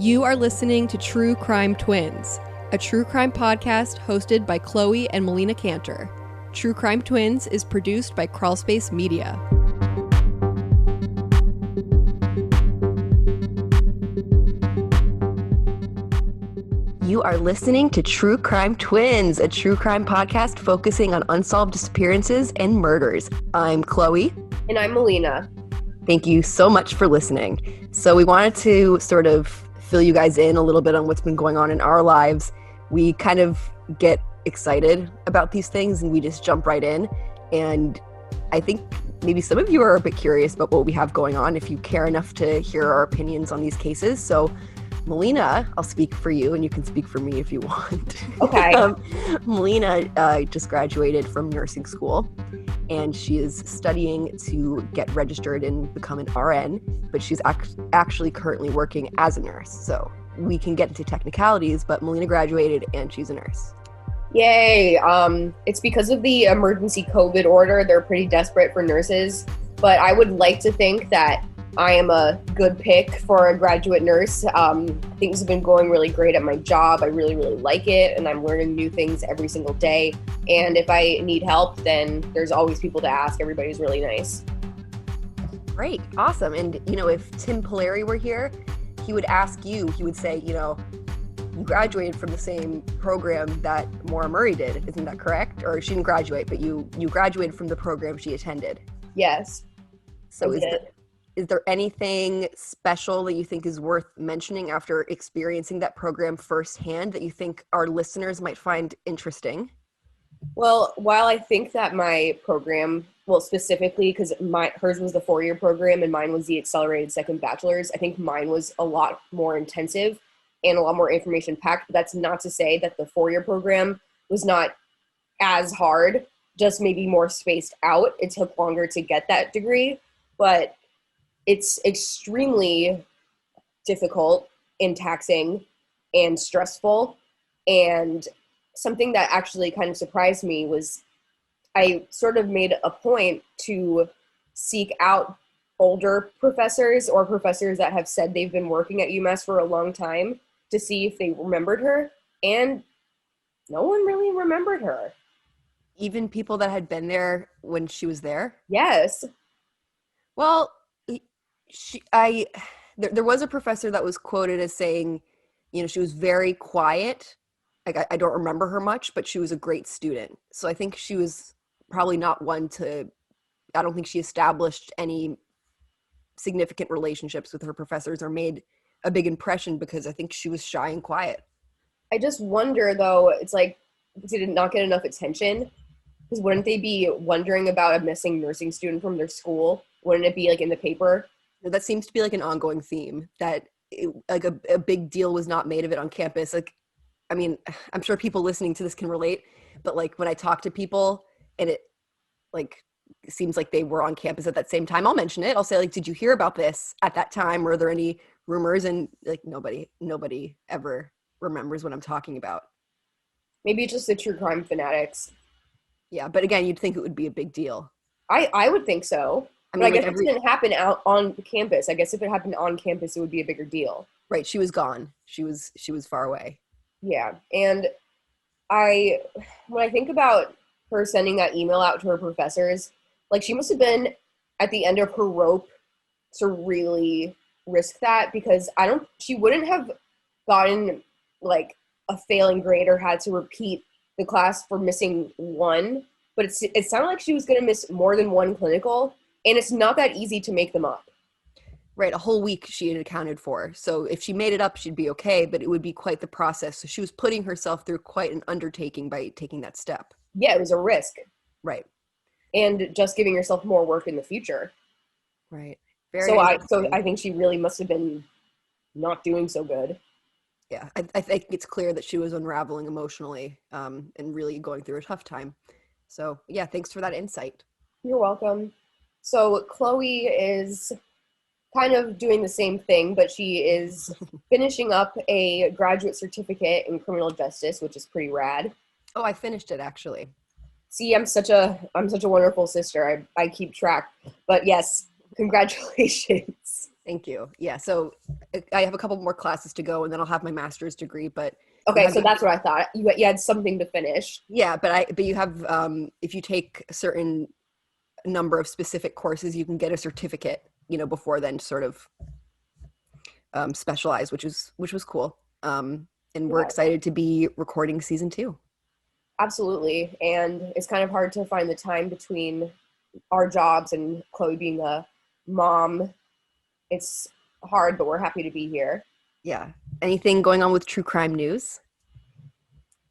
You are listening to True Crime Twins, a true crime podcast hosted by Chloe and Melina Canter. True Crime Twins is produced by Crawlspace Media. You are listening to True Crime Twins, a true crime podcast focusing on unsolved disappearances and murders. I'm Chloe. And I'm Melina. Thank you so much for listening. So we wanted to sort of fill you guys in a little bit on what's been going on in our lives. We kind of get excited about these things and we just jump right in. And I think maybe some of you are a bit curious about what we have going on if you care enough to hear our opinions on these cases. So Melina, I'll speak for you and you can speak for me if you want. Okay. Melina just graduated from nursing school and she is studying to get registered and become an RN, but she's actually currently working as a nurse. So we can get into technicalities, but Melina graduated and she's a nurse. Yay. It's because of the emergency COVID order. They're pretty desperate for nurses, but I would like to think that I am a good pick for a graduate nurse. Things have been going really great at my job. I really, really like it, and I'm learning new things every single day. And if I need help, then there's always people to ask. Everybody's really nice. Great. Awesome. And, if Tim Polari were here, he would ask you, he would say, you graduated from the same program that Maura Murray did. Isn't that correct? Or she didn't graduate, but you graduated from the program she attended. Yes. So is there anything special that you think is worth mentioning after experiencing that program firsthand that you think our listeners might find interesting? Well, while I think that my program, specifically because hers was the 4-year program and mine was the accelerated second bachelor's, I think mine was a lot more intensive and a lot more information packed. But that's not to say that the 4-year program was not as hard, just maybe more spaced out. It took longer to get that degree, but it's extremely difficult and taxing and stressful. And something that actually kind of surprised me was I sort of made a point to seek out older professors or professors that have said they've been working at UMass for a long time to see if they remembered her. And no one really remembered her. Even people that had been there when she was there? Yes. Well, there was a professor that was quoted as saying, she was very quiet. Like I don't remember her much, but she was a great student. So I think she was probably not one I don't think she established any significant relationships with her professors or made a big impression because I think she was shy and quiet. I just wonder though, it's like, did it not get enough attention? Because wouldn't they be wondering about a missing nursing student from their school? Wouldn't it be like in the paper? That seems to be like an ongoing theme that a big deal was not made of it on campus. Like, I mean, I'm sure people listening to this can relate, but like when I talk to people and it seems like they were on campus at that same time, I'll mention it. I'll say like, did you hear about this at that time? Were there any rumors? And like nobody ever remembers what I'm talking about. Maybe it's just the true crime fanatics. Yeah. But again, you'd think it would be a big deal. I would think so. But I guess it didn't happen out on campus. I guess if it happened on campus, it would be a bigger deal. Right. She was gone. She was far away. Yeah. And when I think about her sending that email out to her professors, like she must have been at the end of her rope to really risk that because she wouldn't have gotten like a failing grade or had to repeat the class for missing one. But it sounded like she was going to miss more than one clinical. And it's not that easy to make them up. Right. A whole week she had accounted for. So if she made it up, she'd be okay, but it would be quite the process. So she was putting herself through quite an undertaking by taking that step. Yeah, it was a risk. Right. And just giving yourself more work in the future. Right. So I think she really must have been not doing so good. Yeah. I think it's clear that she was unraveling emotionally and really going through a tough time. So yeah, thanks for that insight. You're welcome. So Chloe is kind of doing the same thing, but she is finishing up a graduate certificate in criminal justice, which is pretty rad. Oh, I finished it actually. See, I'm such a wonderful sister. I keep track. But yes, congratulations. Thank you. Yeah, so I have a couple more classes to go, and then I'll have my master's degree. But Okay, so that's what I thought. You had something to finish. Yeah, but you have if you take a certain number of specific courses, you can get a certificate, before then to sort of specialize, which was cool. And we're excited to be recording season 2. Absolutely. And it's kind of hard to find the time between our jobs and Chloe being a mom. It's hard, but we're happy to be here. Yeah. Anything going on with true crime news?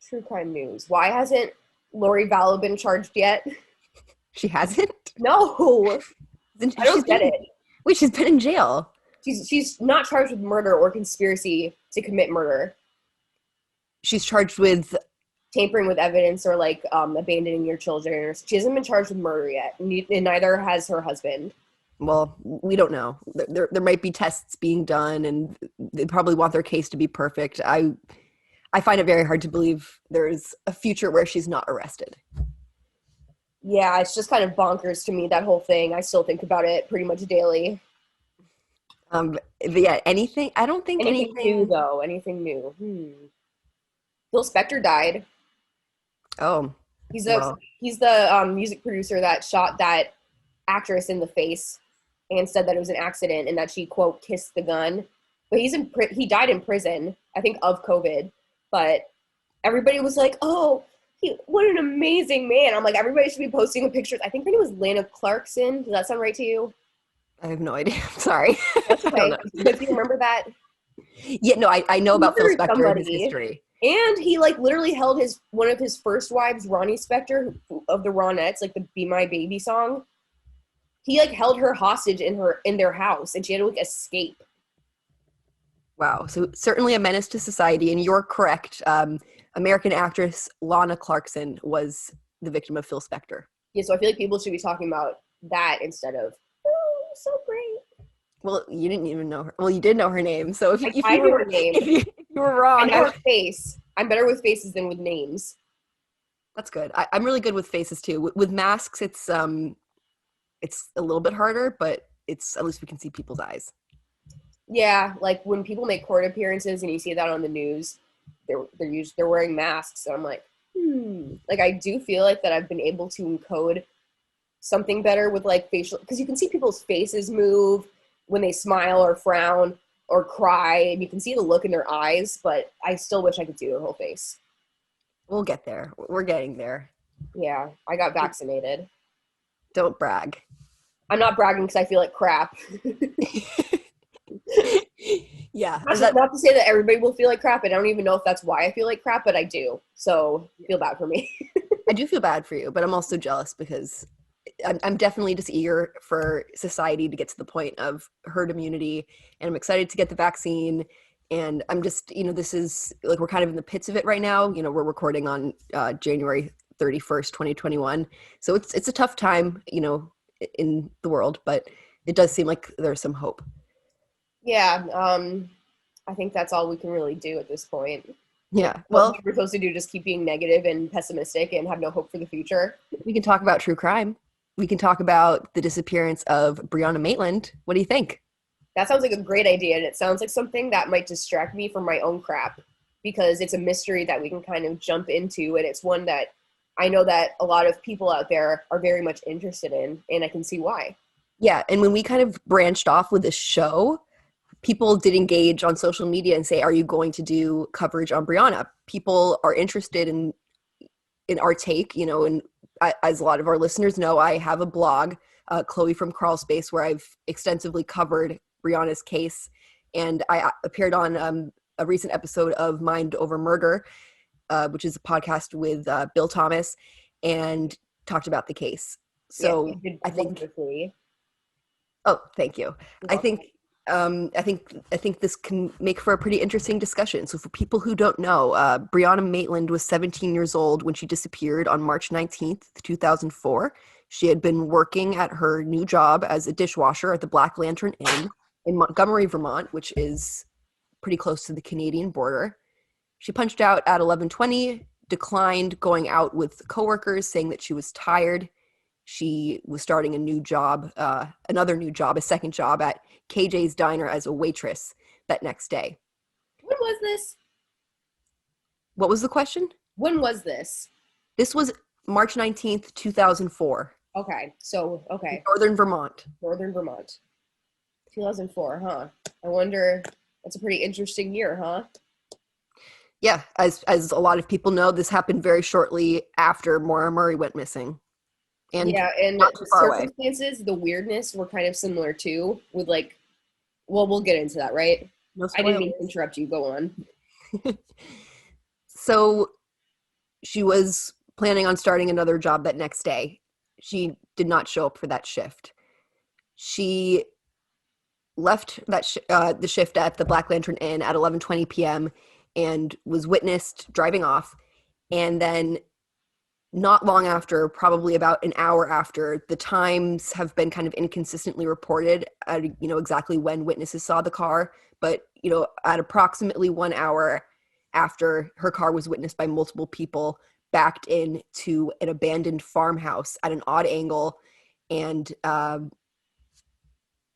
True crime news. Why hasn't Lori Vallow been charged yet? She hasn't? No. I don't get it. Wait, she's been in jail. She's not charged with murder or conspiracy to commit murder. She's charged with tampering with evidence or like abandoning your children. She hasn't been charged with murder yet, and neither has her husband. Well, we don't know. There might be tests being done, and they probably want their case to be perfect. I find it very hard to believe there's a future where she's not arrested. Yeah, it's just kind of bonkers to me, that whole thing. I still think about it pretty much daily. But yeah, anything? I don't think anything new, though. Anything new? Phil Spector died. Oh. He's the music producer that shot that actress in the face and said that it was an accident and that she, quote, kissed the gun. But he died in prison, I think, of COVID. But everybody was like, oh, what an amazing man. I'm like, everybody should be posting pictures. I think her name was Lana Clarkson. Does that sound right to you? I have no idea. I'm sorry. That's okay. But do you remember that? Yeah, no, I know about Phil Spector and his history. And he like literally held one of his first wives, Ronnie Spector of the Ronettes, like the Be My Baby song. He like held her hostage in their house, and she had to like escape. Wow. So certainly a menace to society, and you're correct. American actress Lana Clarkson was the victim of Phil Spector. Yeah, so I feel like people should be talking about that instead of, oh, so great. Well, you didn't even know her. Well, you did know her name. So if you know her name. If you were wrong. I know her face. I'm better with faces than with names. That's good. I'm really good with faces too. With masks, it's a little bit harder, but at least we can see people's eyes. Yeah, like when people make court appearances and you see that on the news, they're wearing masks, and I'm like, Like I do feel like that I've been able to encode something better with like facial, because you can see people's faces move when they smile or frown or cry, and you can see the look in their eyes, but I still wish I could see their whole face. We'll get there. We're getting there. Yeah, I got vaccinated. Don't brag. I'm not bragging because I feel like crap. Yeah. Not to say that everybody will feel like crap, and I don't even know if that's why I feel like crap, but I do. So feel bad for me. I do feel bad for you, but I'm also jealous because I'm definitely just eager for society to get to the point of herd immunity, and I'm excited to get the vaccine. And I'm just, this is like, we're kind of in the pits of it right now. We're recording on January 31st, 2021. So it's a tough time, in the world, but it does seem like there's some hope. Yeah. I think that's all we can really do at this point. Yeah. Well, what we're supposed to do, just keep being negative and pessimistic and have no hope for the future. We can talk about true crime. We can talk about the disappearance of Brianna Maitland. What do you think? That sounds like a great idea, and it sounds like something that might distract me from my own crap, because it's a mystery that we can kind of jump into, and it's one that I know that a lot of people out there are very much interested in, and I can see why. Yeah, and when we kind of branched off with this show, people did engage on social media and say, are you going to do coverage on Brianna? People are interested in our take, and as a lot of our listeners know, I have a blog, Chloe from Crawlspace, where I've extensively covered Brianna's case, and I appeared on a recent episode of Mind Over Murder, which is a podcast with Bill Thomas, and talked about the case. So yeah, I think. Wonderfully. Oh, thank you. I think this can make for a pretty interesting discussion. So for people who don't know, Brianna Maitland was 17 years old when she disappeared on March 19th, 2004. She had been working at her new job as a dishwasher at the Black Lantern Inn in Montgomery, Vermont, which is pretty close to the Canadian border. She punched out at 11:20, declined going out with coworkers, saying that she was tired. She was starting a new job, a second job at KJ's Diner as a waitress that next day. When was this? What was the question? When was this? This was March 19th, 2004. Okay. So, okay. Northern Vermont. Northern Vermont. 2004, huh? I wonder, that's a pretty interesting year, huh? Yeah, as a lot of people know, this happened very shortly after Maura Murray went missing. And yeah, and not too far away. Circumstances, the weirdness were kind of similar too, with like, well, we'll get into that, right? No I didn't mean to interrupt you. Go on. So she was planning on starting another job that next day. She did not show up for that shift. She left that the shift at the Black Lantern Inn at 11:20 p.m. and was witnessed driving off. And then not long after, probably about an hour after, the times have been kind of inconsistently reported at, exactly when witnesses saw the car. But, at approximately 1 hour after, her car was witnessed by multiple people, backed into an abandoned farmhouse at an odd angle. And, there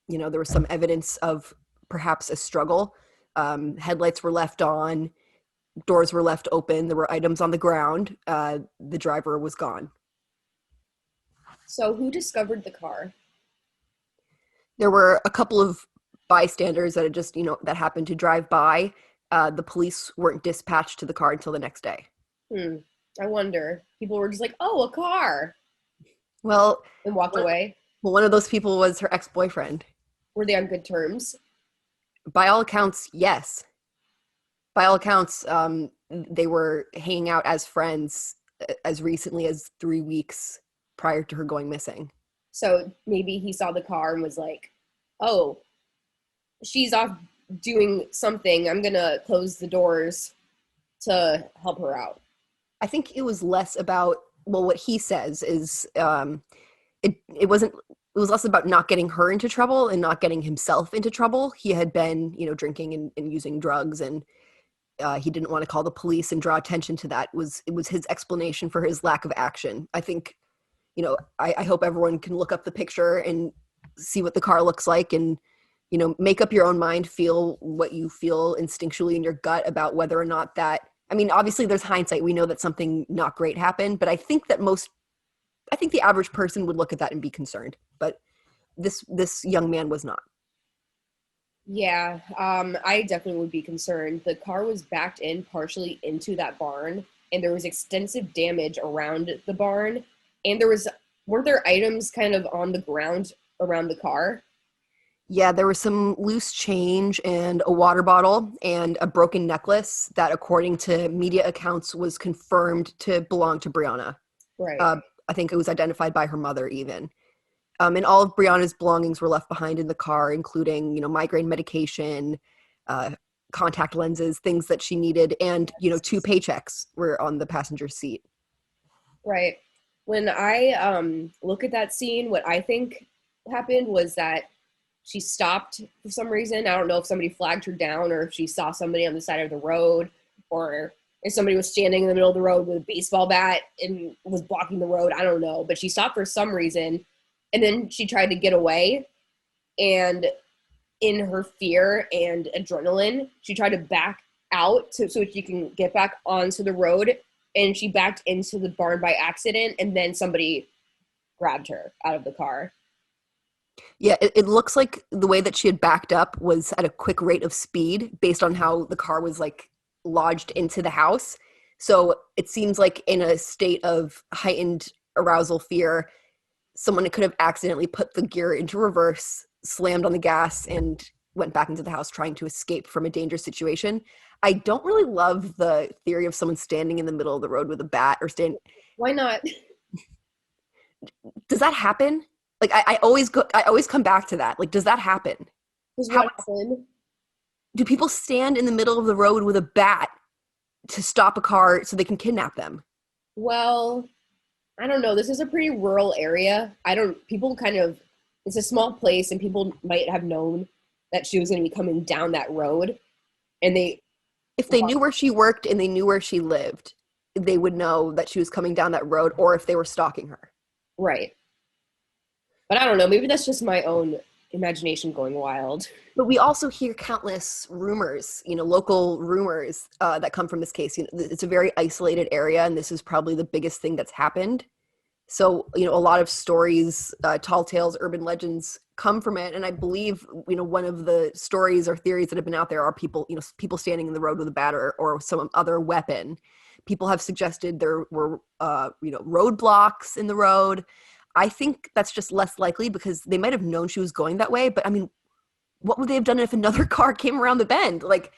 was some evidence of perhaps a struggle. Headlights were left on. Doors were left open. There were items on the ground. The driver was gone. So who discovered the car? There were a couple of bystanders that had just, that happened to drive by. The police weren't dispatched to the car until the next day. I wonder. People were just like, oh, a car. Well, and walked away. Well, one of those people was her ex-boyfriend. Were they on good terms? By all accounts, yes. By all accounts, they were hanging out as friends as recently as 3 weeks prior to her going missing. So maybe he saw the car and was like, oh, she's off doing something. I'm going to close the doors to help her out. I think it was less about, well, what he says is it was less about not getting her into trouble and not getting himself into trouble. He had been, drinking and using drugs, and he didn't want to call the police and draw attention to that. It was his explanation for his lack of action. I think, I hope everyone can look up the picture and see what the car looks like and, make up your own mind, feel what you feel instinctually in your gut about whether or not that, obviously there's hindsight. We know that something not great happened, but I think the average person would look at that and be concerned, but this young man was not. Yeah, I definitely would be concerned. The car was backed in partially into that barn, and there was extensive damage around the barn, and weren't there items kind of on the ground around the car? Yeah, there was some loose change and a water bottle and a broken necklace that, according to media accounts, was confirmed to belong to Brianna. Right. I think it was identified by her mother even. And all of Brianna's belongings were left behind in the car, including, migraine medication, contact lenses, things that she needed, and, 2 paychecks were on the passenger seat. Right. When I look at that scene, what I think happened was that she stopped for some reason. I don't know if somebody flagged her down or if she saw somebody on the side of the road, or if somebody was standing in the middle of the road with a baseball bat and was blocking the road. I don't know. But she stopped for some reason, and then she tried to get away. And in her fear and adrenaline, she tried to back out so she can get back onto the road. And she backed into the barn by accident, and then somebody grabbed her out of the car. Yeah, it looks like the way that she had backed up was at a quick rate of speed based on how the car was lodged into the house. So it seems like in a state of heightened arousal fear, someone could have accidentally put the gear into reverse, slammed on the gas, and went back into the house trying to escape from a dangerous situation. I don't really love the theory of someone standing in the middle of the road with a bat or Why not? Does that happen? I always come back to that. Does that happen? What happened? Do people stand in the middle of the road with a bat to stop a car so they can kidnap them? Well, I don't know. This is a pretty rural area. It's a small place, and people might have known that she was going to be coming down that road. And if they knew where she worked and they knew where she lived, they would know that she was coming down that road, or if they were stalking her. Right. But I don't know. Maybe that's just my own imagination going wild. But we also hear countless rumors, local rumors that come from this case. It's a very isolated area, and this is probably the biggest thing that's happened. So, a lot of stories, tall tales, urban legends come from it. And I believe, one of the stories or theories that have been out there are people, people standing in the road with a bat or some other weapon. People have suggested there were, roadblocks in the road. I think that's just less likely because they might have known she was going that way. But I mean, what would they have done if another car came around the bend? Like,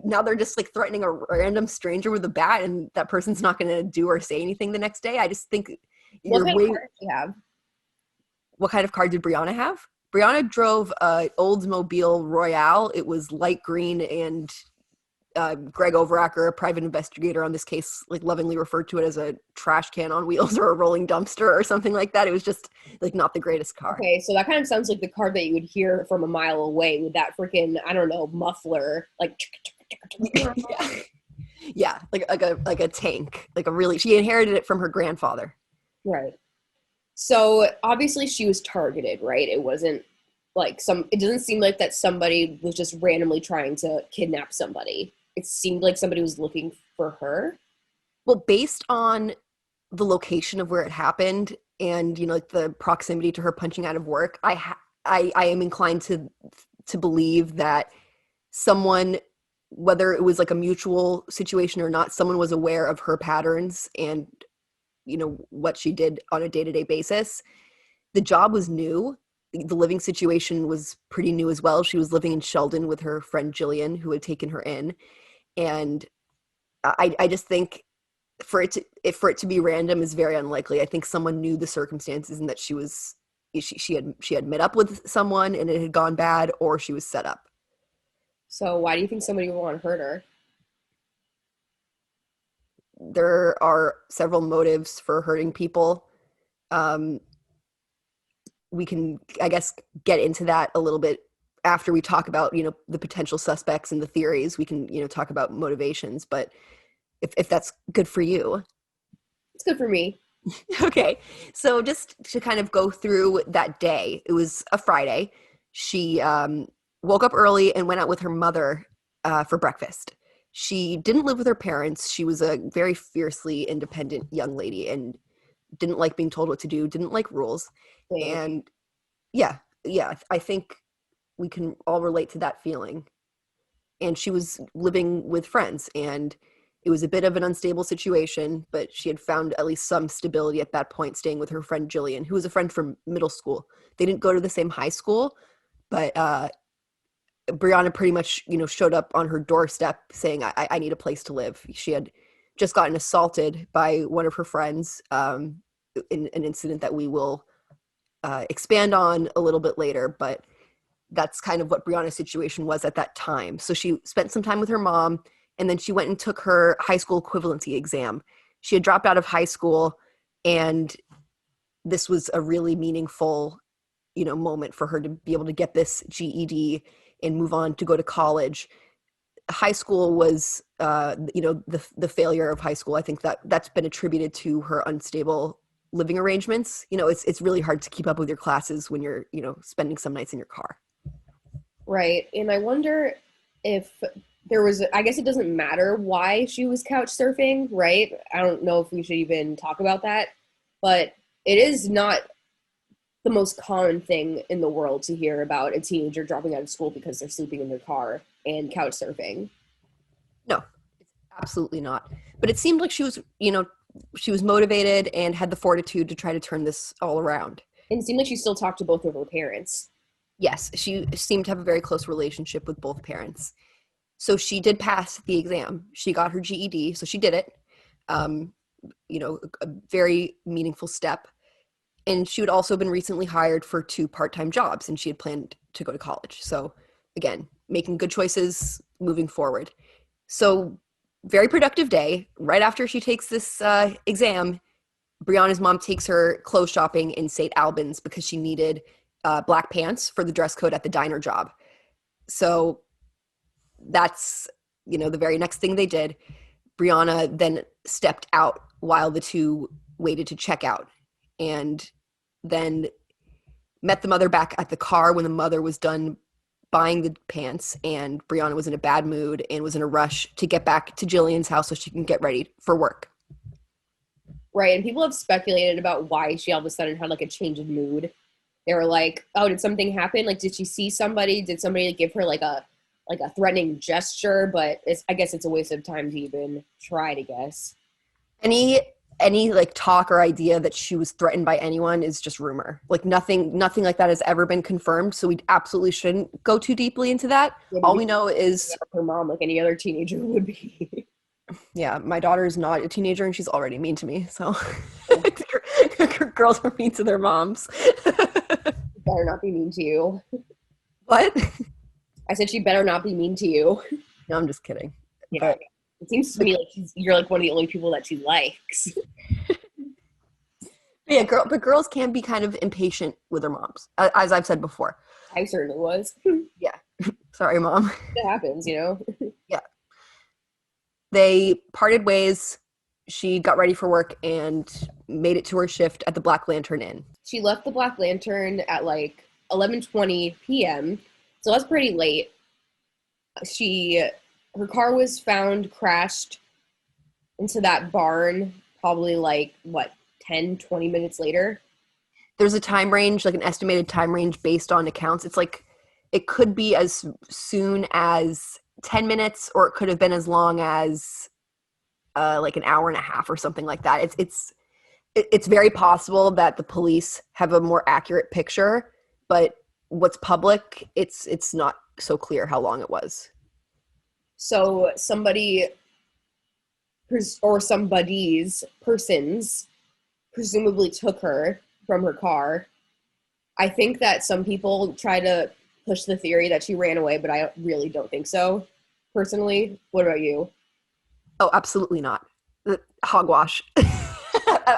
now they're just like threatening a random stranger with a bat, and that person's not going to do or say anything the next day. I just think What kind of car did she have? What kind of car did Brianna have? Brianna drove Oldsmobile Royale. It was light green, and Greg Overacker, a private investigator on this case, like lovingly referred to it as a trash can on wheels or a rolling dumpster or something like that. It was just like not the greatest car. Okay, so that kind of sounds like the car that you would hear from a mile away with that freaking, I don't know, muffler, like. Yeah, like a tank, she inherited it from her grandfather. Right. So obviously she was targeted, right? It wasn't like it doesn't seem like that somebody was just randomly trying to kidnap somebody. It seemed like somebody was looking for her. Well, based on the location of where it happened and, like the proximity to her punching out of work, I am inclined to believe that someone, whether it was like a mutual situation or not, someone was aware of her patterns and what she did on a day-to-day basis. The job was new. The living situation was pretty new as well. She was living in Sheldon with her friend Jillian, who had taken her in. And I just think for it to be random is very unlikely. I think someone knew the circumstances and that she had met up with someone and it had gone bad, or she was set up. So why do you think somebody would want to hurt her? There are several motives for hurting people. We can, I guess, get into that a little bit after we talk about, the potential suspects and the theories. We can, talk about motivations, but if that's good for you. It's good for me. Okay. So just to kind of go through that day, it was a Friday. She woke up early and went out with her mother for breakfast. She didn't live with her parents. She was a very fiercely independent young lady and didn't like being told what to do, didn't like rules. Same. And yeah, I think we can all relate to that feeling. And she was living with friends, and it was a bit of an unstable situation, but she had found at least some stability at that point, staying with her friend Jillian, who was a friend from middle school. They didn't go to the same high school, but Brianna pretty much, showed up on her doorstep saying, I need a place to live. She had just gotten assaulted by one of her friends in an incident that we will expand on a little bit later, but that's kind of what Brianna's situation was at that time. So she spent some time with her mom, and then she went and took her high school equivalency exam. She had dropped out of high school, and this was a really meaningful, moment for her to be able to get this GED and move on to go to college. High school was, the failure of high school. I think that's been attributed to her unstable living arrangements. It's really hard to keep up with your classes when you're, spending some nights in your car. Right. And I wonder if there was, I guess it doesn't matter why she was couch surfing, right? I don't know if we should even talk about that, but it is not the most common thing in the world to hear about a teenager dropping out of school because they're sleeping in their car and couch surfing. No, it's absolutely not. But it seemed like she was, she was motivated and had the fortitude to try to turn this all around. And it seemed like she still talked to both of her parents. Yes, she seemed to have a very close relationship with both parents. So she did pass the exam. She got her GED, so she did it. A very meaningful step. And she had also been recently hired for 2 part-time jobs, and she had planned to go to college. So again, making good choices moving forward. So very productive day. Right after she takes this exam, Brianna's mom takes her clothes shopping in St. Albans because she needed black pants for the dress code at the diner job. So that's, the very next thing they did. Brianna then stepped out while the two waited to check out. And then met the mother back at the car when the mother was done buying the pants, and Brianna was in a bad mood and was in a rush to get back to Jillian's house so she can get ready for work. Right, and people have speculated about why she all of a sudden had like a change of mood. They were like, "Oh, did something happen? Like, did she see somebody? Did somebody give her like a threatening gesture?" But I guess it's a waste of time to even try to guess. Any like talk or idea that she was threatened by anyone is just rumor. Like nothing like that has ever been confirmed. So we absolutely shouldn't go too deeply into that. Yeah, all we know is her mom, like any other teenager would be. Yeah, my daughter is not a teenager and she's already mean to me. So girls are mean to their moms. Better not be mean to you. What? I said she better not be mean to you. No, I'm just kidding. Yeah, but it seems to me like you're like one of the only people that she likes. Yeah, but girls can be kind of impatient with their moms, as I've said before. I certainly was. Yeah. Sorry, Mom. It happens, you know? Yeah. They parted ways. She got ready for work and made it to her shift at the Black Lantern Inn. She left the Black Lantern at like 11:20 p.m., so that's pretty late. Her car was found crashed into that barn probably like, 10, 20 minutes later? There's a time range, like an estimated time range based on accounts. It's like it could be as soon as 10 minutes or it could have been as long as like an hour and a half or something like that. It's very possible that the police have a more accurate picture, but what's public, it's not so clear how long it was. So somebody or persons presumably took her from her car. I think that some people try to push the theory that she ran away, but I really don't think so, personally. What about you? Oh, absolutely not. Hogwash.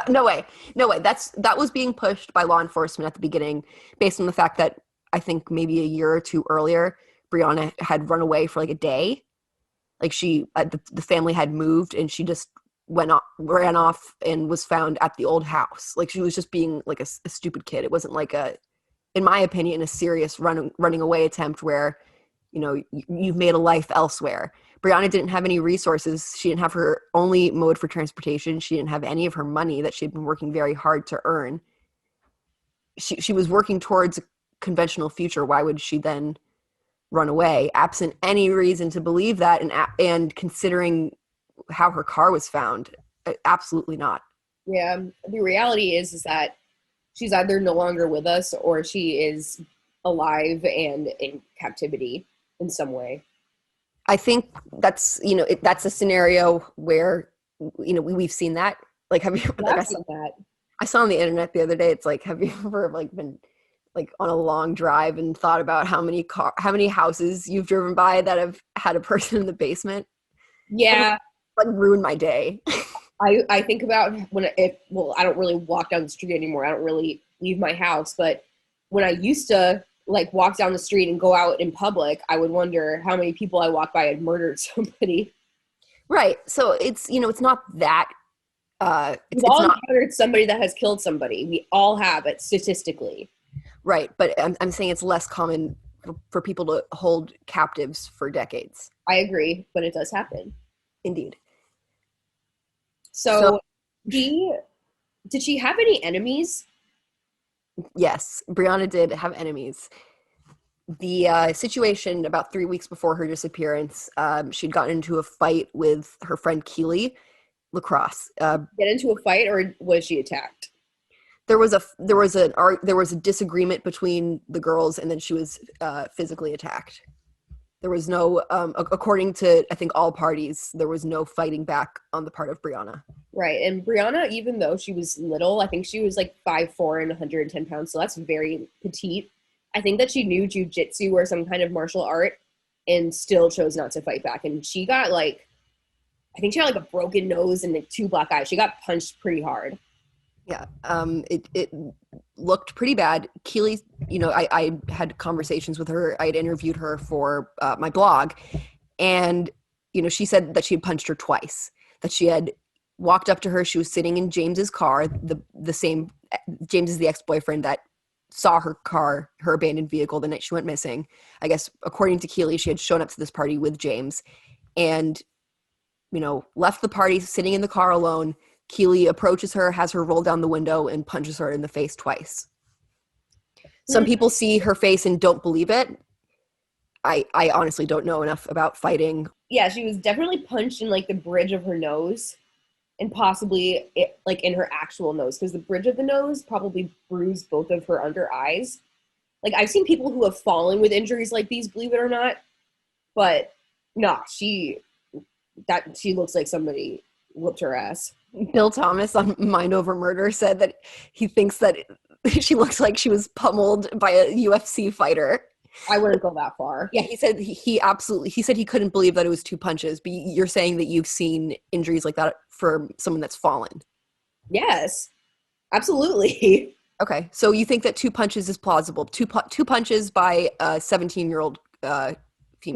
No way. That was being pushed by law enforcement at the beginning based on the fact that I think maybe a year or two earlier, Brianna had run away for like a day. Like the family had moved and she just ran off and was found at the old house. Like she was just being like a stupid kid. It wasn't like in my opinion, a serious running away attempt where, you've made a life elsewhere. Brianna didn't have any resources. She didn't have her only mode for transportation. She didn't have any of her money that she'd been working very hard to earn. She was working towards a conventional future. Why would she then run away, absent any reason to believe that, and considering how her car was found? Absolutely not. Yeah, the reality is that she's either no longer with us or she is alive and in captivity in some way. I think that's that's a scenario where we've seen that. Like, have you? Like, I saw on the internet the other day. It's like, have you ever like been like on a long drive and thought about how many houses you've driven by that have had a person in the basement? Yeah, like ruined my day. I think about I don't really walk down the street anymore. I don't really leave my house, but when I used to like walk down the street and go out in public, I would wonder how many people I walked by had murdered somebody. Right. So it's not that. We've all encountered somebody that has killed somebody. We all have it statistically. Right, but I'm saying it's less common for people to hold captives for decades. I agree, but it does happen. Indeed. So did she have any enemies? Yes, Brianna did have enemies. The situation about 3 weeks before her disappearance, she'd gotten into a fight with her friend Keely Lacrosse. Get into a fight, or was she attacked? There was a disagreement between the girls, and then she was physically attacked. There was no, according to I think all parties, there was no fighting back on the part of Brianna. Right, and Brianna, even though she was little, I think she was like 5'4" and 110 pounds, so that's very petite. I think that she knew jujitsu or some kind of martial art, and still chose not to fight back. And she got I think she had like a broken nose and like 2 black eyes. She got punched pretty hard. Yeah, it looked pretty bad. Keely, I had conversations with her. I had interviewed her for my blog, and she said that she had punched her twice. That she had walked up to her. She was sitting in James's car. The same James is the ex-boyfriend that saw her car, her abandoned vehicle, the night she went missing. I guess, according to Keely, she had shown up to this party with James and, left the party sitting in the car alone. Keely approaches her, has her roll down the window, and punches her in the face twice. Some people see her face and don't believe it. I honestly don't know enough about fighting. Yeah, she was definitely punched in like the bridge of her nose and possibly like in her actual nose, because the bridge of the nose probably bruised both of her under eyes. Like, I've seen people who have fallen with injuries like these, believe it or not, but nah, she looks like somebody whooped her ass. Bill Thomas on Mind Over Murder said that he thinks that she looks like she was pummeled by a UFC fighter. I wouldn't go that far. Yeah, he said he said he couldn't believe that it was 2 punches, but you're saying that you've seen injuries like that for someone that's fallen. Yes, absolutely. Okay, so you think that 2 punches is plausible. Two punches by a 17-year-old female.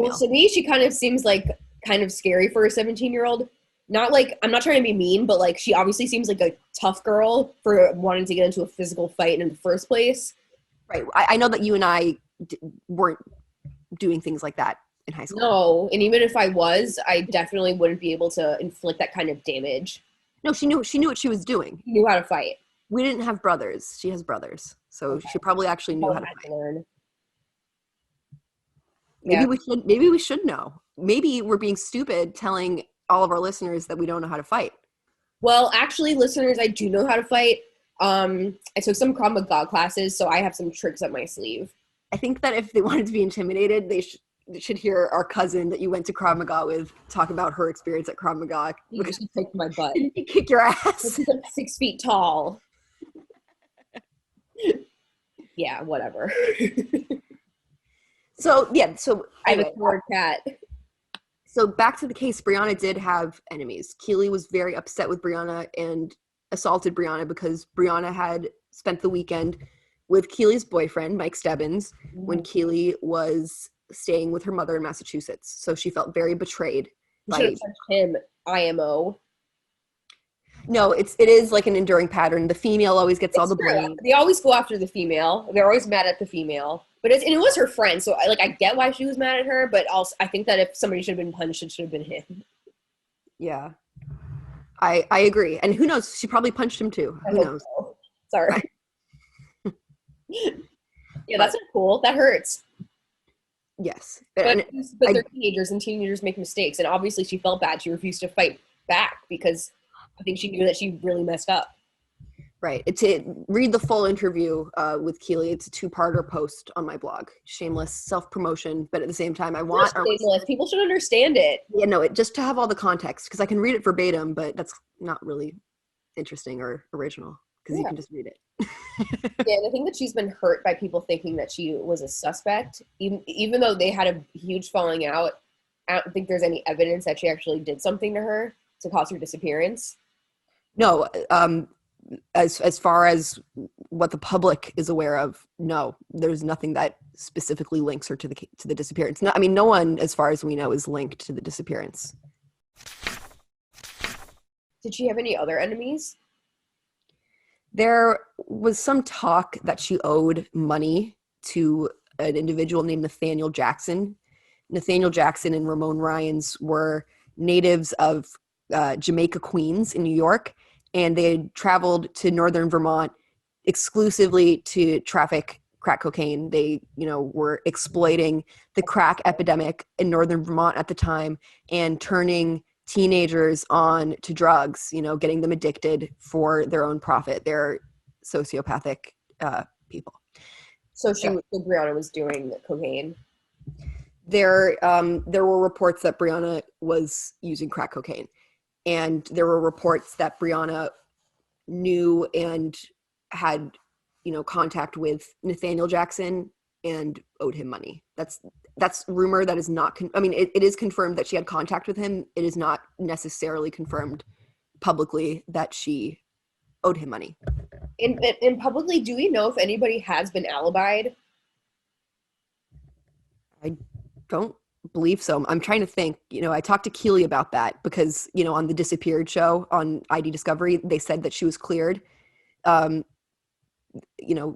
Well, to me, she kind of seems like kind of scary for a 17-year-old. Not like, I'm not trying to be mean, but like she obviously seems like a tough girl for wanting to get into a physical fight in the first place. Right. I know that you and I weren't doing things like that in high school. No, and even if I was, I definitely wouldn't be able to inflict that kind of damage. No, she knew what she was doing. She knew how to fight. We didn't have brothers. She has brothers, so okay. She probably actually knew how to fight. Learn. Maybe we should know. Maybe we're being stupid telling all of our listeners that we don't know how to fight. Well, actually, listeners, I do know how to fight. I took some Krav Maga classes, so I have some tricks up my sleeve. I think that if they wanted to be intimidated, they should hear our cousin that you went to Krav Maga with talk about her experience at Krav Maga. She kicked my butt. You kick your ass. She's like 6 feet tall. Yeah, whatever. So I have a sword cat. So back to the case, Brianna did have enemies. Keely was very upset with Brianna and assaulted Brianna because Brianna had spent the weekend with Keely's boyfriend, Mike Stebbins, when Keely was staying with her mother in Massachusetts. So she felt very betrayed. You should have touched him, IMO. No, it is like an enduring pattern. The female always gets all the blame. They always go after the female. They're always mad at the female. But it was her friend, so I get why she was mad at her, but also I think that if somebody should have been punished, it should have been him. Yeah. I agree. And who knows? She probably punched him too. Who knows? So. Sorry. Yeah, that's not cool. That hurts. Yes. But they're teenagers, and teenagers make mistakes. And obviously she felt bad. She refused to fight back because I think she knew that she really messed up. Right. Read the full interview with Keely. It's a 2-parter post on my blog. Shameless self-promotion, but at the same time, I want shameless. People should understand it. Yeah, no, just to have all the context, because I can read it verbatim, but that's not really interesting or original because you can just read it. Yeah, and I think that she's been hurt by people thinking that she was a suspect, even though they had a huge falling out. I don't think there's any evidence that she actually did something to her to cause her disappearance. No, as far as what the public is aware of, no, there's nothing that specifically links her to the disappearance. No, I mean, no one, as far as we know, is linked to the disappearance. Did she have any other enemies? There was some talk that she owed money to an individual named Nathaniel Jackson. Nathaniel Jackson and Ramon Ryans were natives of Jamaica, Queens in New York, and they had traveled to northern Vermont exclusively to traffic crack cocaine. They, were exploiting the crack epidemic in northern Vermont at the time and turning teenagers on to drugs, getting them addicted for their own profit. They're sociopathic people. So Brianna was doing cocaine. There were reports that Brianna was using crack cocaine. And there were reports that Brianna knew and had, contact with Nathaniel Jackson and owed him money. That's rumor. That is not, it is confirmed that she had contact with him. It is not necessarily confirmed publicly that she owed him money. And publicly, do we know if anybody has been alibied? I don't believe so. I'm trying to think. I talked to Keely about that because, on the Disappeared show on ID Discovery, they said that she was cleared.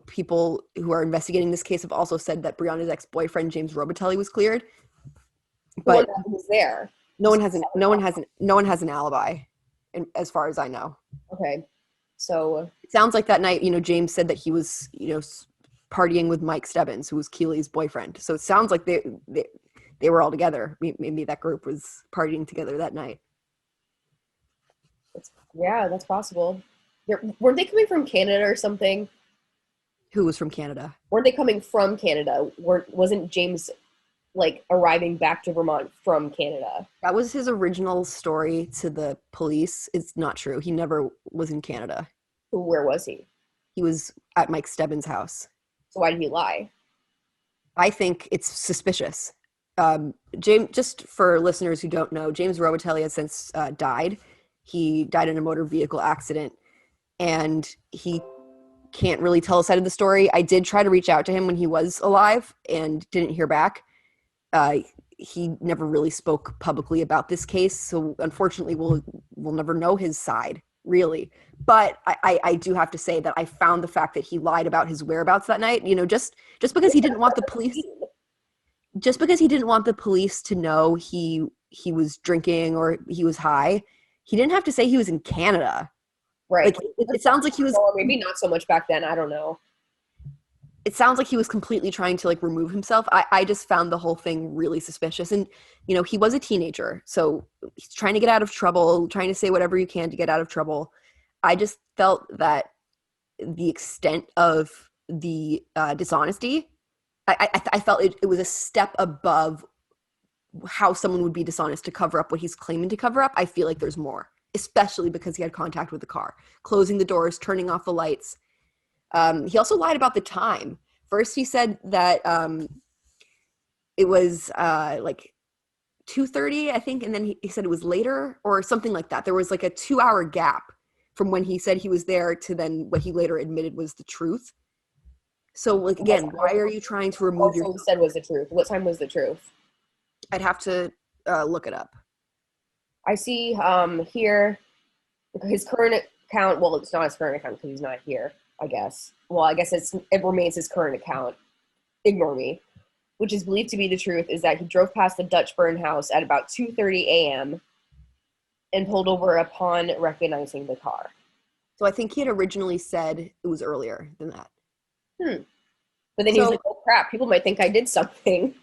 people who are investigating this case have also said that Brianna's ex-boyfriend, James Robitelli, was cleared. But the one that was there. no one has an alibi, as far as I know. Okay. So it sounds like that night, James said that he was, partying with Mike Stebbins, who was Keely's boyfriend. So it sounds like they were all together. Maybe that group was partying together that night. That's possible. Weren't they coming from Canada or something? Who was from Canada? Weren't they coming from Canada? Wasn't James arriving back to Vermont from Canada? That was his original story to the police. It's not true. He never was in Canada. Where was he? He was at Mike Stebbins' house. So why did he lie? I think it's suspicious. James, just for listeners who don't know, James Robitelli has since died. He died in a motor vehicle accident, and he can't really tell a side of the story. I did try to reach out to him when he was alive and didn't hear back. He never really spoke publicly about this case, so unfortunately we'll never know his side, really. But I do have to say that I found the fact that he lied about his whereabouts that night, just because he didn't want the police to know he was drinking or he was high. He didn't have to say he was in Canada. Right. It sounds like he was... Or maybe not so much back then. I don't know. It sounds like he was completely trying to remove himself. I just found the whole thing really suspicious. And, he was a teenager. So he's trying to get out of trouble, trying to say whatever you can to get out of trouble. I just felt that the extent of the dishonesty, I felt it was a step above how someone would be dishonest to cover up what he's claiming to cover up. I feel like there's more, especially because he had contact with the car, closing the doors, turning off the lights. He also lied about the time. First, he said that it was 2:30, I think, and then he said it was later or something like that. There was a 2-hour gap from when he said he was there to then what he later admitted was the truth. So, again, why are you trying to remove your... What said was the truth? What time was the truth? I'd have to look it up. I see here his current account. Well, it's not his current account because he's not here, I guess. Well, I guess it remains his current account. Ignore me. Which is believed to be the truth is that he drove past the Dutch Burn house at about 2:30 a.m. and pulled over upon recognizing the car. So I think he had originally said it was earlier than that. But then he was like, oh crap, people might think I did something.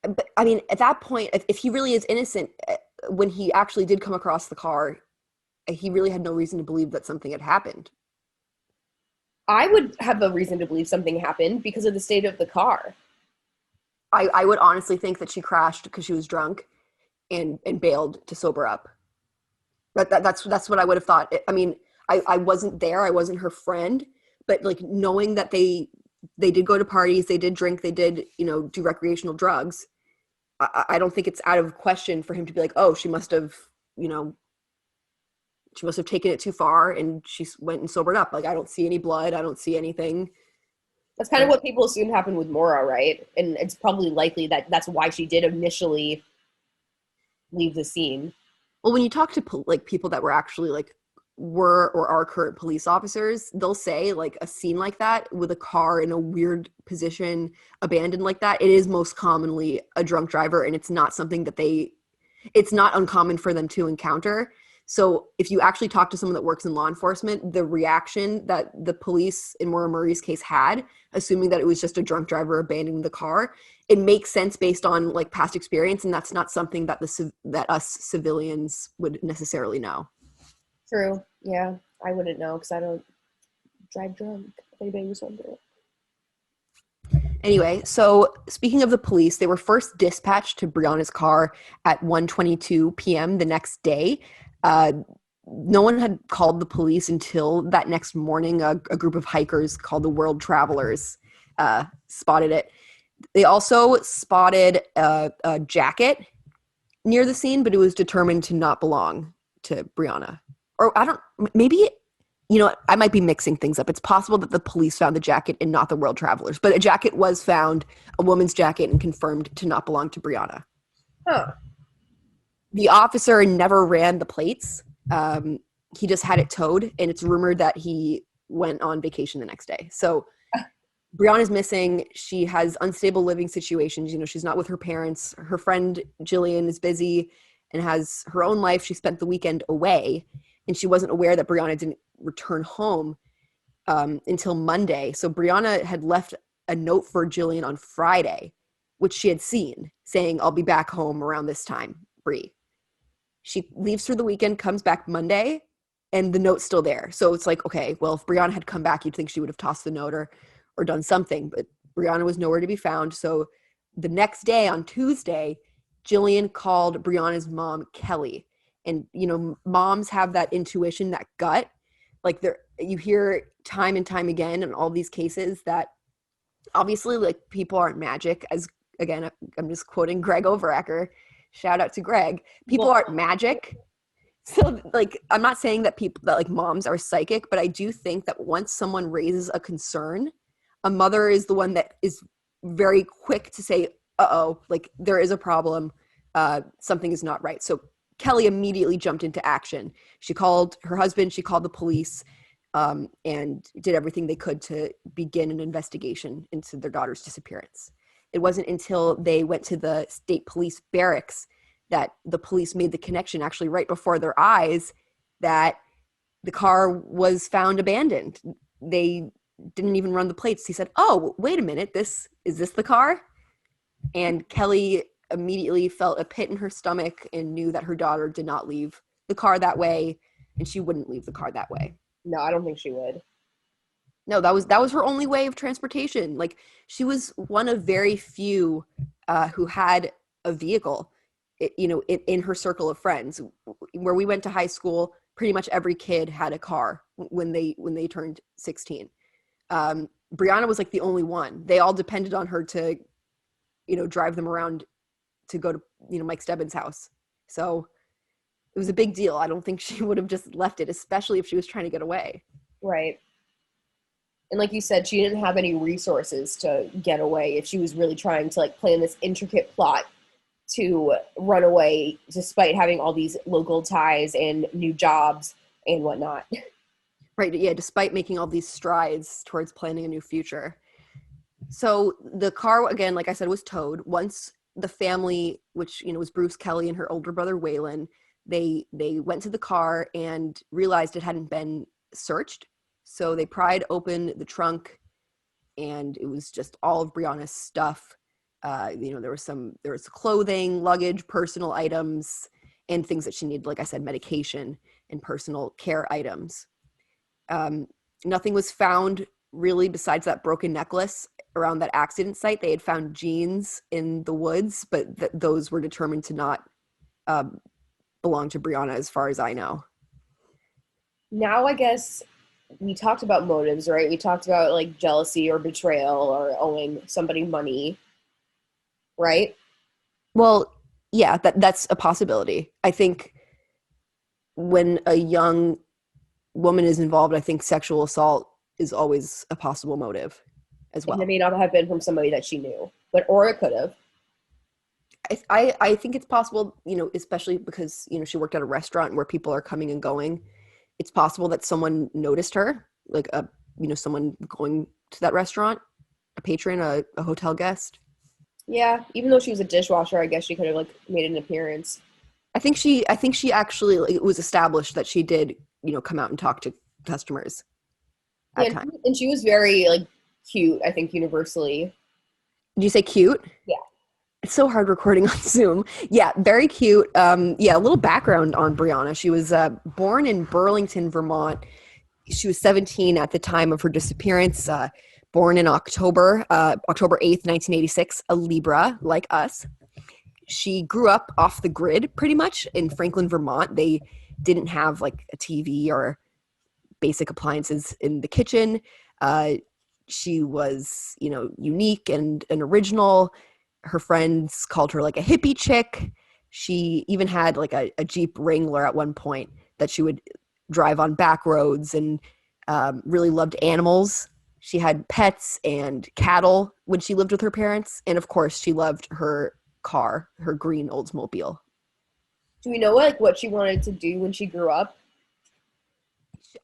But I mean, at that point, if he really is innocent, when he actually did come across the car, he really had no reason to believe that something had happened. I would have a reason to believe something happened because of the state of the car. I would honestly think that she crashed because she was drunk and bailed to sober up. That's what I would have thought. I mean, I wasn't there. I wasn't her friend. But knowing that they did go to parties, they did drink, they did, do recreational drugs. I don't think it's out of question for him to be like, oh, she must have taken it too far and she went and sobered up. I don't see any blood. I don't see anything. That's kind of what people assumed happened with Maura, right? And it's probably likely that that's why she did initially leave the scene. Well, when you talk to people that were actually were or are current police officers, they'll say a scene like that with a car in a weird position, abandoned like that, it is most commonly a drunk driver, and it's not something that it's not uncommon for them to encounter. So if you actually talk to someone that works in law enforcement, the reaction that the police in Maura Murray's case had, assuming that it was just a drunk driver abandoning the car, it makes sense based on past experience, and that's not something that that us civilians would necessarily know. True. Yeah, I wouldn't know because I don't drive drunk. If anybody was wondering. Anyway, so speaking of the police, they were first dispatched to Brianna's car at 1:22 p.m. the next day. No one had called the police until that next morning. A group of hikers called the World Travelers spotted it. They also spotted a jacket near the scene, but it was determined to not belong to Brianna. Or maybe, I might be mixing things up. It's possible that the police found the jacket and not the World Travelers, but a jacket was found, a woman's jacket, and confirmed to not belong to Brianna. Huh. The officer never ran the plates. He just had it towed, and it's rumored that he went on vacation the next day. So Brianna's missing. She has unstable living situations. You know, she's not with her parents. Her friend Jillian is busy and has her own life. She spent the weekend away, and she wasn't aware that Brianna didn't return home until Monday. So Brianna had left a note for Jillian on Friday, which she had seen, saying, "I'll be back home around this time, Bree." She leaves for the weekend, comes back Monday, and the note's still there. So it's like, okay, well, if Brianna had come back, you'd think she would have tossed the note or done something, but Brianna was nowhere to be found. So the next day, on Tuesday, Jillian called Brianna's mom, Kelly. And, you know, moms have that intuition, that gut. Like you hear time and time again in all these cases that obviously, like, people aren't magic. As again, I'm just quoting Greg Overacker. Shout out to Greg. People aren't magic. So, like, I'm not saying that like moms are psychic, but I do think that once someone raises a concern, a mother is the one that is very quick to say, uh-oh, like, there is a problem. Something is not right. So Kelly immediately jumped into action. She called her husband, she called the police, and did everything they could to begin an investigation into their daughter's disappearance. It wasn't until they went to the state police barracks that the police made the connection, actually right before their eyes, that the car was found abandoned. They didn't even run the plates. He said, "Oh, wait a minute, is this the car?" And Kelly immediately felt a pit in her stomach and knew that her daughter did not leave the car that way, and she wouldn't leave the car that way. No, I don't think she would. No, that was her only way of transportation. Like, she was one of very few who had a vehicle, in her circle of friends. Where we went to high school, pretty much every kid had a car when they turned 16. Brianna was like the only one. They all depended on her to, drive them around to go to, Mike Stebbins' house. So it was a big deal. I don't think she would have just left it, especially if she was trying to get away. Right. And like you said, she didn't have any resources to get away if she was really trying to, like, plan this intricate plot to run away, despite having all these local ties and new jobs and whatnot. Right. Yeah. Despite making all these strides towards planning a new future. So the car, again, like I said, was towed. Once the family, which, was Bruce, Kelly, and her older brother, Waylon, they went to the car and realized it hadn't been searched. So they pried open the trunk, and it was just all of Brianna's stuff. There was clothing, luggage, personal items, and things that she needed, like I said, medication and personal care items. Nothing was found really besides that broken necklace around that accident site. They had found jeans in the woods, but those were determined to not belong to Brianna, as far as I know. Now, I guess we talked about motives, right? We talked about, like, jealousy or betrayal or owing somebody money, right? Well, yeah, that's a possibility. I think when a young woman is involved, I think sexual assault is always a possible motive as well. And it may not have been from somebody that she knew, or it could have. I think it's possible, especially because, she worked at a restaurant where people are coming and going. It's possible that someone noticed her, like someone going to that restaurant, a patron, a hotel guest. Yeah, even though she was a dishwasher, I guess she could have, like, made an appearance. I think she actually, like, it was established that she did, come out and talk to customers. Yeah, and she was very, like, cute, I think, universally. Did you say cute? Yeah. It's so hard recording on Zoom. Yeah, very cute. A little background on Brianna. She was born in Burlington, Vermont. She was 17 at the time of her disappearance. Born in October 8th, 1986, a Libra, like us. She grew up off the grid pretty much in Franklin, Vermont. They didn't have, like, a TV or basic appliances in the kitchen. She was, unique and original. Her friends called her, like, a hippie chick. She even had, like, a Jeep Wrangler at one point that she would drive on back roads, and really loved animals. She had pets and cattle when she lived with her parents. And of course, she loved her car, her green Oldsmobile. Do we know, like, what she wanted to do when she grew up?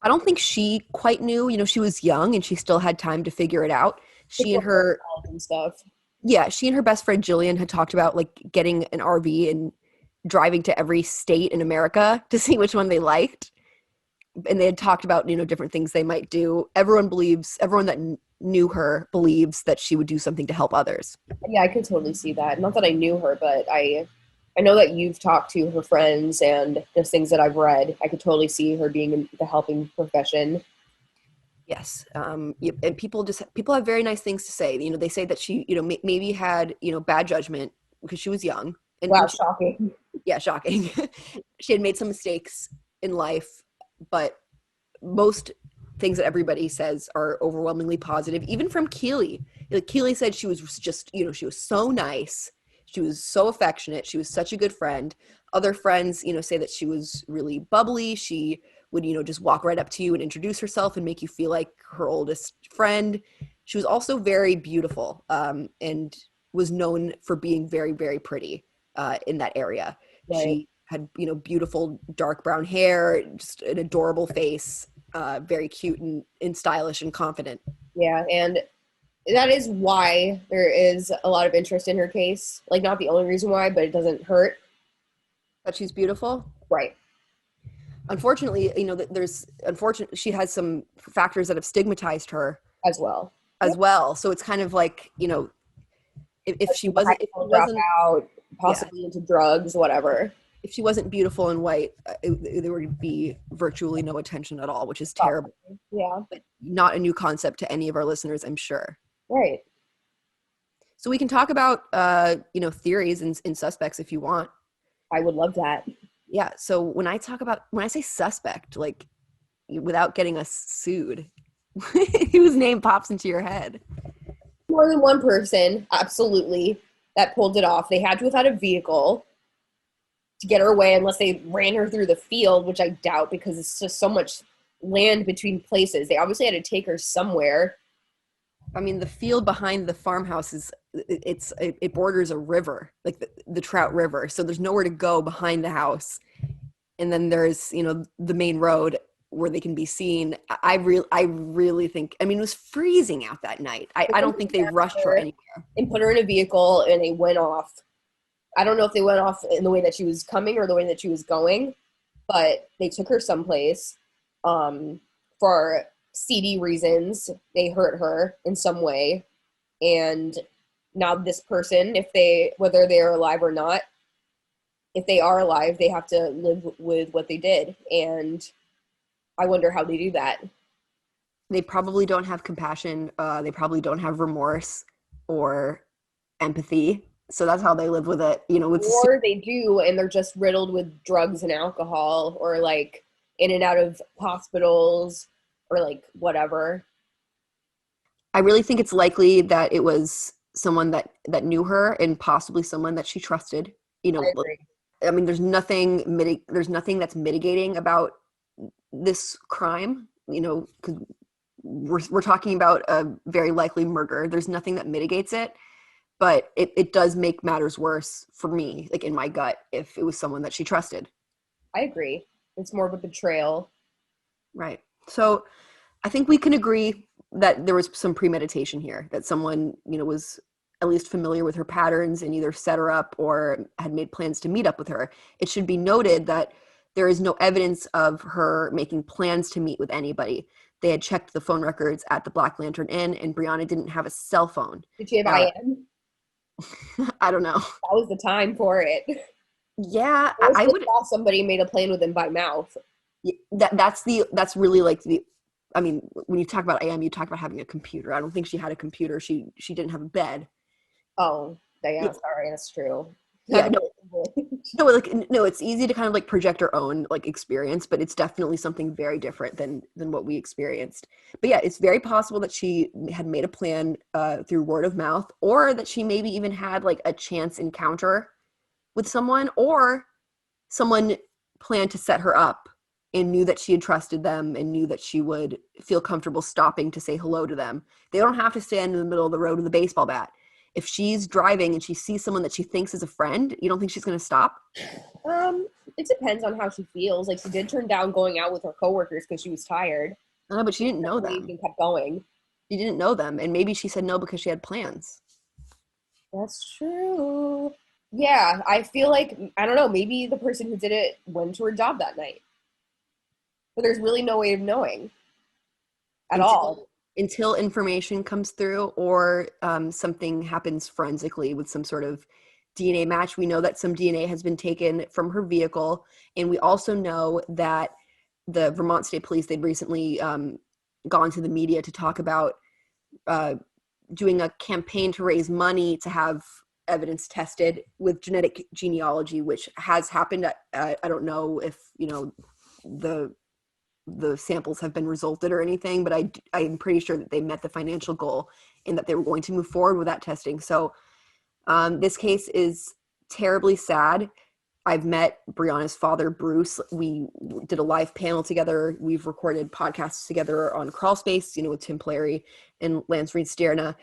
I don't think she quite knew. She was young and she still had time to figure it out. She and her and stuff. Yeah, she and her best friend Jillian had talked about like getting an RV and driving to every state in America to see which one they liked. And they had talked about, different things they might do. Everyone that knew her believes that she would do something to help others. Yeah, I could totally see that. Not that I knew her, but I know that you've talked to her friends and just things that I've read. I could totally see her being in the helping profession. Yes. And people have very nice things to say. They say that she, maybe had, bad judgment because she was young. And wow, shocking. Yeah, shocking. She had made some mistakes in life, but most things that everybody says are overwhelmingly positive, even from Keely. Like Keely said she was just, she was so nice. She was so affectionate. She was such a good friend. Other friends, say that she was really bubbly. She would, just walk right up to you and introduce herself and make you feel like her oldest friend. She was also very beautiful and was known for being very, very pretty in that area. Right. She had, beautiful dark brown hair, just an adorable face, very cute and stylish and confident. Yeah, and that is why there is a lot of interest in her case. Like, not the only reason why, but it doesn't hurt. That she's beautiful? Right. Unfortunately, she has some factors that have stigmatized her as well. So it's kind of like, if she wasn't out, possibly into drugs, whatever. If she wasn't beautiful and white, there would be virtually no attention at all, which is terrible. Yeah. But not a new concept to any of our listeners, I'm sure. Right. So we can talk about, theories and suspects if you want. I would love that. Yeah. So when I say suspect, like without getting us sued, whose name pops into your head? More than one person, absolutely, that pulled it off. They had to have had a vehicle to get her away unless they ran her through the field, which I doubt because it's just so much land between places. They obviously had to take her somewhere. I mean, the field behind the farmhouse it borders a river, like the Trout River. So there's nowhere to go behind the house. And then there's, the main road where they can be seen. I really think, it was freezing out that night. I don't think they rushed her anywhere. And put her in a vehicle and they went off. I don't know if they went off in the way that she was coming or the way that she was going, but they took her someplace for seedy reasons. They hurt her in some way. And now this person, whether they are alive or not, if they are alive, they have to live with what they did. And I wonder how they do that. They probably don't have compassion. They probably don't have remorse or empathy. So that's how they live with it. Or they do, and they're just riddled with drugs and alcohol, or like in and out of hospitals, or like whatever. I really think it's likely that it was someone that knew her and possibly someone that she trusted. I agree. There's nothing that's mitigating about this crime, because we're talking about a very likely murder. There's nothing that mitigates it, but it does make matters worse for me, like in my gut, if it was someone that she trusted. I agree. It's more of a betrayal. Right. So I think we can agree that there was some premeditation here, that someone, was at least familiar with her patterns and either set her up or had made plans to meet up with her. It should be noted that there is no evidence of her making plans to meet with anybody. They had checked the phone records at the Black Lantern Inn, and Brianna didn't have a cell phone. Did she have IM? I don't know. That was the time for it. Yeah, I would have somebody made a plan with him by mouth. That's really like when you talk about AM, you talk about having a computer. I don't think she had a computer. She didn't have a bed. Oh, yeah. Sorry, that's true. Yeah, no, it's easy to kind of like project our own like experience, but it's definitely something very different than what we experienced. But yeah, it's very possible that she had made a plan through word of mouth, or that she maybe even had like a chance encounter with someone, or someone planned to set her up and knew that she had trusted them and knew that she would feel comfortable stopping to say hello to them. They don't have to stand in the middle of the road with a baseball bat. If she's driving and she sees someone that she thinks is a friend, you don't think she's going to stop? It It depends on how she feels. Like, she did turn down going out with her coworkers because she was tired. I know, but she didn't know She them. even kept going. She didn't know them, and maybe she said no because she had plans. That's true. Yeah, I feel like, I don't know, maybe the person who did it went to her job that night. But there's really no way of knowing at all. Until information comes through or something happens forensically with some sort of DNA match. We know that some DNA has been taken from her vehicle, and we also know that the Vermont State Police, they'd recently gone to the media to talk about doing a campaign to raise money to have evidence tested with genetic genealogy, which has happened. I don't know if, the samples have been resulted or anything, but I'm pretty sure that they met the financial goal and that they were going to move forward with that testing. So this case is terribly sad. I've met Brianna's father, Bruce. We did a live panel together. We've recorded podcasts together on Crawlspace, with Tim Plary and Lance Reed-Stierna.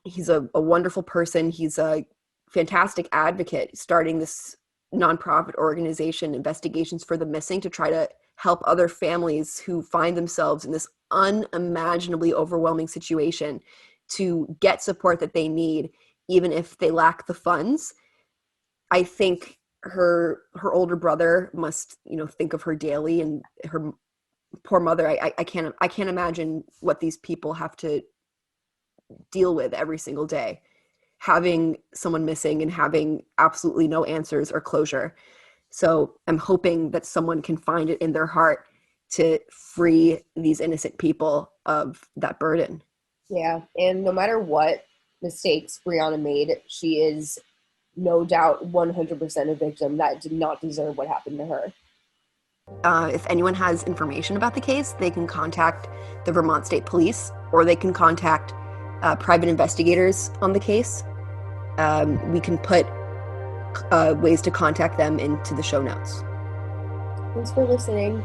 He's a wonderful person. He's a fantastic advocate, starting this nonprofit organization, Investigations for the Missing, to try to help other families who find themselves in this unimaginably overwhelming situation to get support that they need, even if they lack the funds. I think her older brother must, think of her daily, and her poor mother. I can't imagine what these people have to deal with every single day, having someone missing and having absolutely no answers or closure. So I'm hoping that someone can find it in their heart to free these innocent people of that burden. Yeah, and no matter what mistakes Brianna made, she is no doubt 100% a victim that did not deserve what happened to her. If anyone has information about the case, they can contact the Vermont State Police, or they can contact private investigators on the case. We can put ways to contact them into the show notes. Thanks for listening.